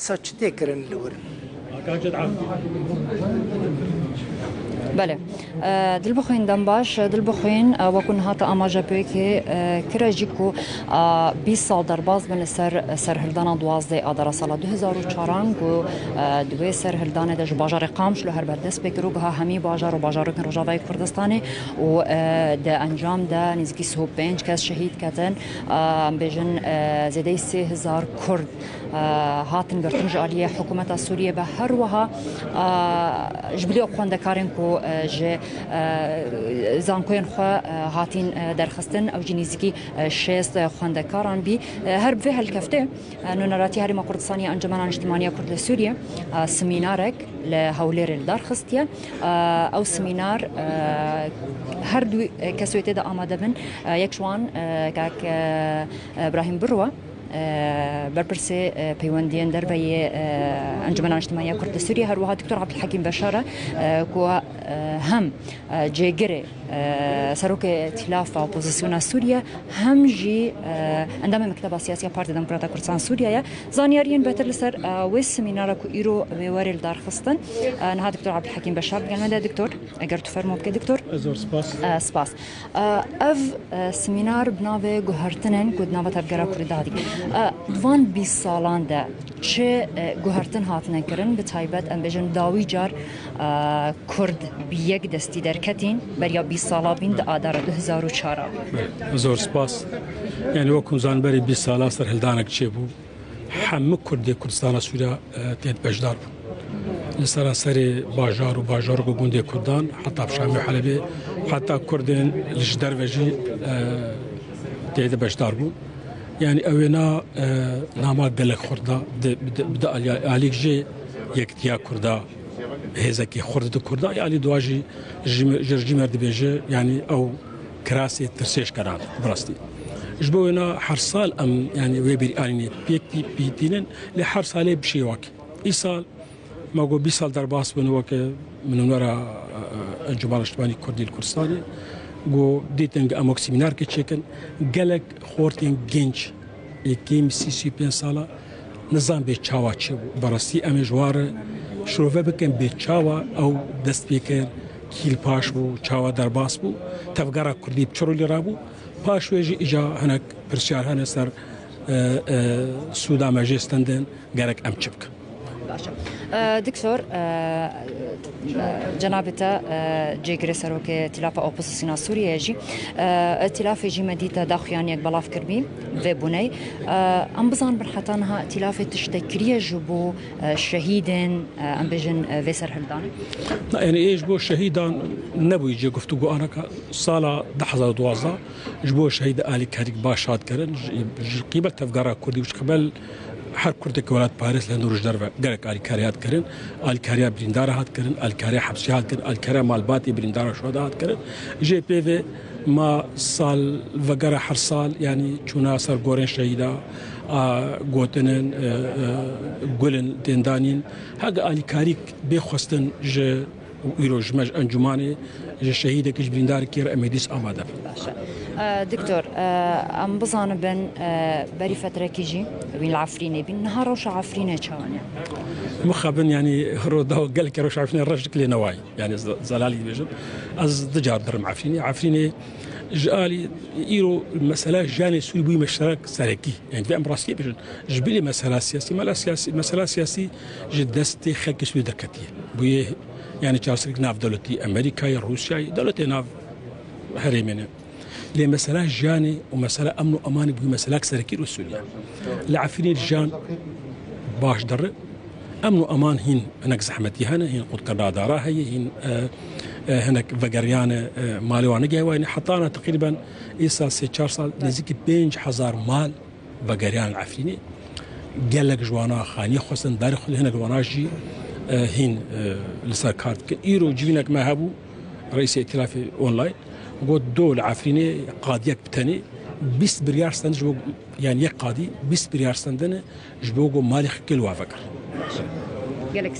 سچته کرن لور بله دل بخوین دم باش دل بخوین وکن هات آماجه پیک کراجی کو 20 سال در باز بن سر هلدان 12 آذر سال 2004 کو دوی سر هلدان دج باجار قامش له هر بردس بکرو به همی باجار و باجار کن رجاوی کردستانی و ده انجام ده نزدیک 35 کس شهید کردن بجن زیده 3000 کرد هاتن گرتن جالیه حکومت سوریه به هر وها جبلی خواندکارن کو ج زانکوین خو هاتین درخستن او جنیزکی شست خواندکاران بی هر به هالکفته نونراتی هری ما کردستانی انجمن اجتماعی کرد سوریه سمینارک لهولیر درخستیه او سمینار هر دو کسویته ده آماده بن یک شوان کاک ابراهیم بروه برپرسي بيوندين دربي انجمن اجتماعيه كرد سوريا هروها دكتور عبد الحكيم بشاره كو هم جيجري سروك ائتلاف اوبوزيسيون سوريا هم جي عندما مكتب سياسي بارتي ديمقراطيه كردستان سوريا زانيارين بتر لسر ويس سيمينار كو ايرو ويوري دارخستن انا دكتور عبد الحكيم بشار قال دكتور اگر تفرموا بك دكتور ازور سباس سباس اف سيمينار بناوي گوهرتنن كو بناوي تبگرا كردادي دوان 20 سالان ده چه گوهرتن هاتنه کرن به تایبت ام بجن داوی جار کرد بیگ دستی درکتین بریا 20 سالا بین ده آدار 2004 زور سپاس یعنی وکم زانبری 20 سالا سر هلدانک چه بو همه کردی کردستان سوریا تید بجدار بو لسرا سری باجار و باجار و گوندی کردان حتی بشامی حلبی حتی کردین لجدر وجی تید بجدار بو يعني اوينا ناما قلق خوردا بدا عليك جي يكتيا كردا هزكي خورد كردا يعني دواجي جرجي مرد بيجي يعني او كراسي ترسيش كران براستي جبونا حرصال ام يعني ويبري اني بيكتي بيتينن لحرصالي بشي واك ايصال ما جو بيصال درباس من وك من ورا الجمهوريه الاجتماعيه الكردي الكردستاني جو ديتنج اموك سيمينار كتشيكن قالك خورتين جنج يكيم سي بين سالا نظام بيتشاوا تشو براسي امجوار شروفه بكن بيتشاوا او دست بيكر كيل باش بو تشاوا درباس بو تفقرا كردي بچرو لي رابو باش ويجي اجا هناك برشار هنا سر سودا ماجستندن قالك امچبك دكتور جنابته جيجري سروك ائتلاف اوبوزيسيون سوريا جي ائتلاف جي مديته داخيانيك بلاف كربي في بني ام بزان برحتانها ائتلاف تشتكريه جبو شهيدين ام بجن فيسر هلدان يعني ايش بو شهيدان نبو يجي قفتو انا صاله لحظه دوازه جبو شهيد الي كاريك باشات كرن قيبه تفقرا كردي وش قبل هر کردی ولایت پاریس لندورش در گرک آلکاریات کردن، آلکاریا بریندار هات کردن، آلکاریا حبسی هات کردن، آلکاریا مالباتی بریندار شده هات کردن. جی پی و ما سال وگره هر سال یعنی چون سر گورن شهیدا گوتنن گلن دندانین هگ آلکاریک بخواستن ج ویروج مج انجمانی ج شهیده کش بریندار کیر امیدیس آماده. دكتور ام بزان بن بري فتره كيجي بين العفرينه بين نهار وش عفرينه تشاني مخابن يعني رودا قال لك روش عفرينه رجلك لي نواي يعني زلالي بيجن از دجار درم عفرينه جالي يرو مساله جاني سوي بي مشترك سركي يعني في امراسيه بيجن جبلي مساله سياسيه مساله سياسي جدستي خلك سوي دركتيه بي يعني تشارسك ناف دولتي امريكا روسيا دولتي ناف هريمنه لمسألة جاني ومسألة أمن وأمان بقي مسألة سركير والسوريا لعفرين الجان باش در أمن وأمان هين هناك زحمتي هنا هين قد كرادارا هين هناك فقريان مالوانا جاوين حطانا تقريبا إيسا 4 سال نزيك 5000 مال فقريان العفريني قال لك جوانا خاني خصن دارخل هنا جوانا جي هين لسا كارت إيرو جينك ما هبو رئيس ائتلاف أونلاين قد دول عفريني قاضيك بتاني 20 بريار سند جبو يعني يك قاضي 20 بريار سندنا جبوغو مالي كل وافقر جالك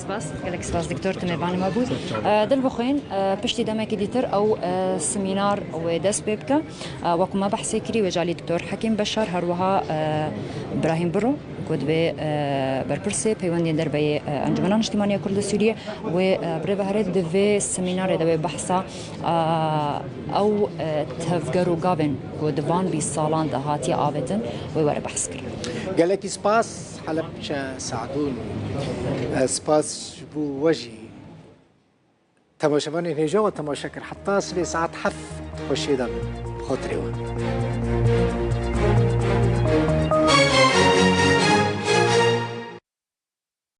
سباس دكتور تميباني مابود دل بخين بشتي دمك ديتر او سمينار او داس بيبكا وكما بحثي كري وجالي دكتور حكيم بشار هروها ابراهيم برو قد به برپرسه پیوندی در به انجمن اجتماعی کرد سوریه و برای بهره دوی سمینار دوی بحثا او تفجر و گاون قد وان بی سالان دهاتی آبدن و ور بحث کرد. قالك سباس حلب ساعدون سباس بو وجهي تماشا بني نيجا وتماشا كر حتى ساعات حف خوشيدا خاطري